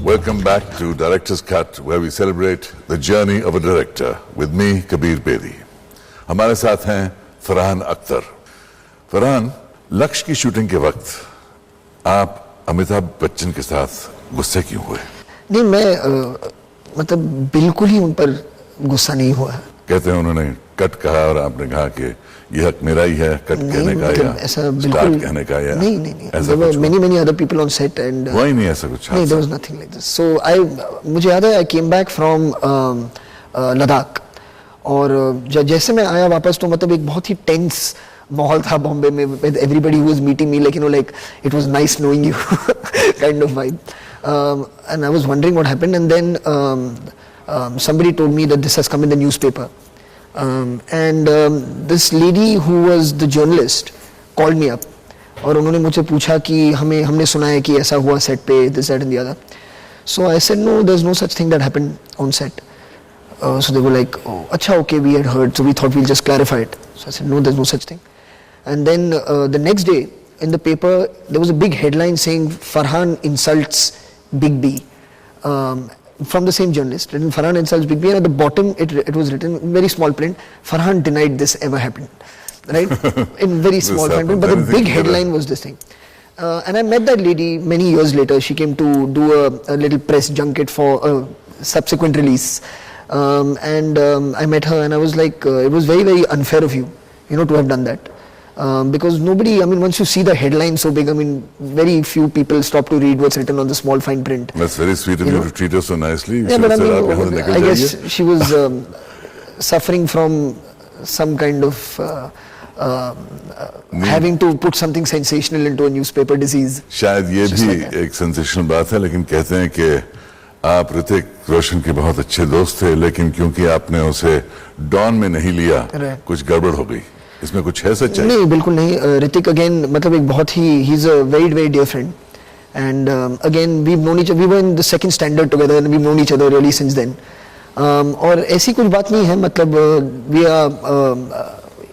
Welcome back to Director's Cut, where we celebrate the journey of a director with me, Kabir Bedi. हमारे साथ हैं फरहान अख्तर. फरहान, लक्ष्य की shooting के वक्त आप अमिताभ बच्चन के साथ गुस्से क्यों हुए? नहीं, मैं मतलब बिल्कुल ही उन पर गुस्सा नहीं हुआ. कहते हैं उन्होंने कट कहा और आपने कहा कि ये हक मेरा ही है कट कहने का या ऐसा बिल्कुल कहने का या नहीं. There were many other people on set and वही नहीं ऐसा कुछ. नहीं, there was nothing like this. So मुझे याद है I came back from Ladakh और जैसे मैं आया वापस तो मतलब एक बहुत ही टेंस माहौल था बॉम्बे में. with everybody who was meeting me, like, you know, like it was nice knowing you kind of vibe. And I was wondering what happened, and then somebody told me that this has come in the newspaper. And this lady who was the journalist called me up और उन्होंने मुझे पूछा कि हमने सुना है कि ऐसा हुआ सेट पे, this, that and the other. So I said no, there's no such thing that happened on set. So they were like, oh, अच्छा, okay, we had heard, so we thought we'll just clarify it. So I said no, there's no such thing. And then the next day in the paper there was a big headline saying Farhan insults Big B. From the same journalist, written Farhan insults Big B, and at the bottom it was written in very small print, Farhan denied this ever happened, right? In very small print, but the big headline was this thing. And I met that lady many years later. She came to do a little press junket for a subsequent release, and I met her and I was like, it was very unfair of you, to have done that. Because nobody, I mean, once you see the headline so big, I mean, very few people stop to read what's written on the small fine print. That's very sweet of you to treat her so nicely. Yeah, but I mean, I guess she was suffering from some kind of having to put something sensational into a newspaper disease. शायद ये भी एक sensational बात है, लेकिन कहते हैं कि आप ऋतिक रोशन के बहुत अच्छे दोस्त थे, लेकिन क्योंकि आपने उसे डॉन में नहीं लिया, कुछ गड़बड़ हो गई. इसमें कुछ है सच्चाई? नहीं, बिल्कुल नहीं. ऋतिक अगेन मतलब एक बहुत ही, he's a very dear friend, and again we were in the second standard together and we've known each other really since then. और ऐसी कुछ बात नहीं है, मतलब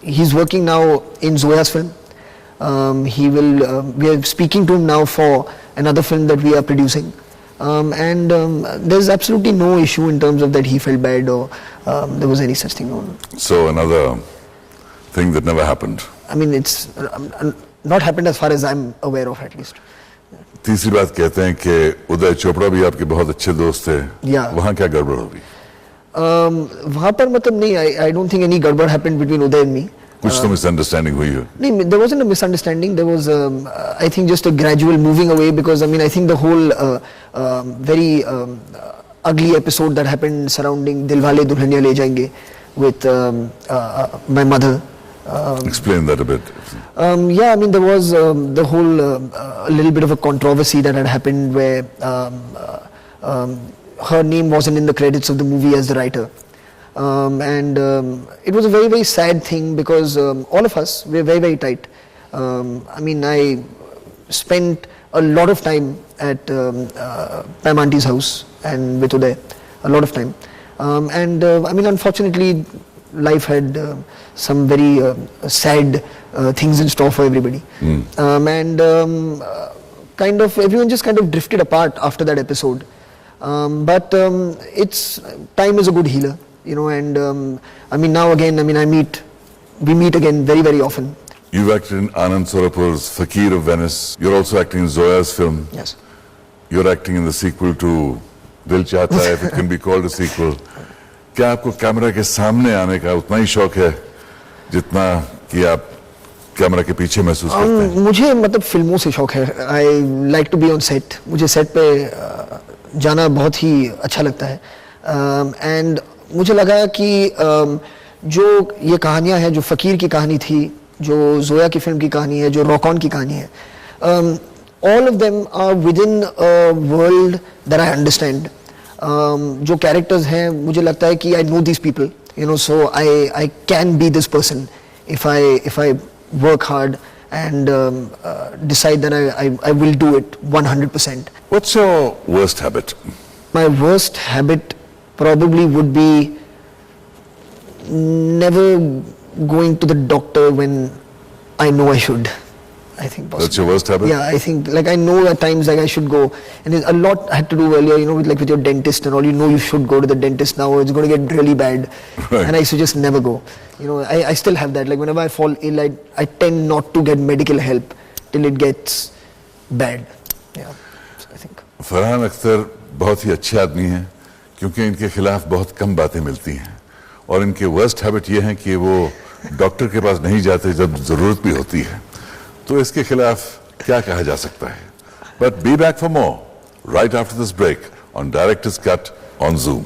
he's working now in Zoya's film. We are speaking to him now for another film that we are producing. And there's absolutely no issue in terms of that he felt bad or there was any such thing. So another thing that never happened. I mean, it's not happened as far as I'm aware of, at least. तीसरी बात कहते हैं कि उदय चोपड़ा भी आपके बहुत अच्छे दोस्त थे. वहाँ क्या गड़बड़ होगी? वहाँ पर मतलब नहीं, I don't think any गड़बड़ happened between Uday and me. कुछ तो misunderstanding हुई है? नहीं, there wasn't a misunderstanding. There was, I think, just a gradual moving away, because I mean, I think the whole very ugly episode that happened surrounding Dilwale Dulhaniya Le Jayenge with my mother. Explain that a bit. Yeah, I mean, there was the whole a little bit of a controversy that had happened where her name wasn't in the credits of the movie as the writer. And it was a very sad thing, because all of us were very tight. I mean, I spent a lot of time at Pam Auntie's house and with Uday, a lot of time. And I mean, unfortunately, life had some very sad things in store for everybody. And kind of everyone just kind of drifted apart after that episode. But time is a good healer, and I mean, now again, I mean, we meet again very often. You've acted in Anand Sorapur's Fakir of Venice. You're also acting in Zoya's film. Yes. You're acting in the sequel to Dil Chahta Hai, if it can be called a sequel. क्या आपको camera के सामने आने का उतना ही शौक है जितना कि आप कैमरा के पीछे महसूस करते हैं? मुझे मतलब फिल्मों से शौक है. I like to be on set. मुझे सेट पे जाना बहुत ही अच्छा लगता है. And मुझे लगा कि जो ये कहानियाँ हैं, जो फकीर की कहानी थी, जो जोया की फिल्म की कहानी है, जो रॉक ऑन की कहानी है, all of them are within a world that I understand. जो कैरेक्टर्स हैं, मुझे लगता है कि I know these people, so I can be this person if I work hard and decide that I will do it 100%. What's your worst habit? My worst habit probably would be never going to the doctor when I know I should. I think That's possibly. your worst habit? Yeah, I think like I know at times like I should go, and a lot I had to do earlier. You know, with like with your dentist and all. You know, you should go to the dentist now. Or it's going to get really bad, Right. and I used to just never go. You know, I still have that. Like whenever I fall ill, I tend not to get medical help till it gets bad. Yeah, so I think. Farhan Akhtar बहुत ही अच्छे आदमी हैं क्योंकि इनके खिलाफ बहुत कम बातें मिलती हैं और इनके वर्स्ट हैबिट ये हैं कि वो डॉक्टर के पास नहीं जाते जब जरूरत भी होती है, तो इसके खिलाफ क्या कहा जा सकता है. But be back for more right after this break on director's cut on Zoom.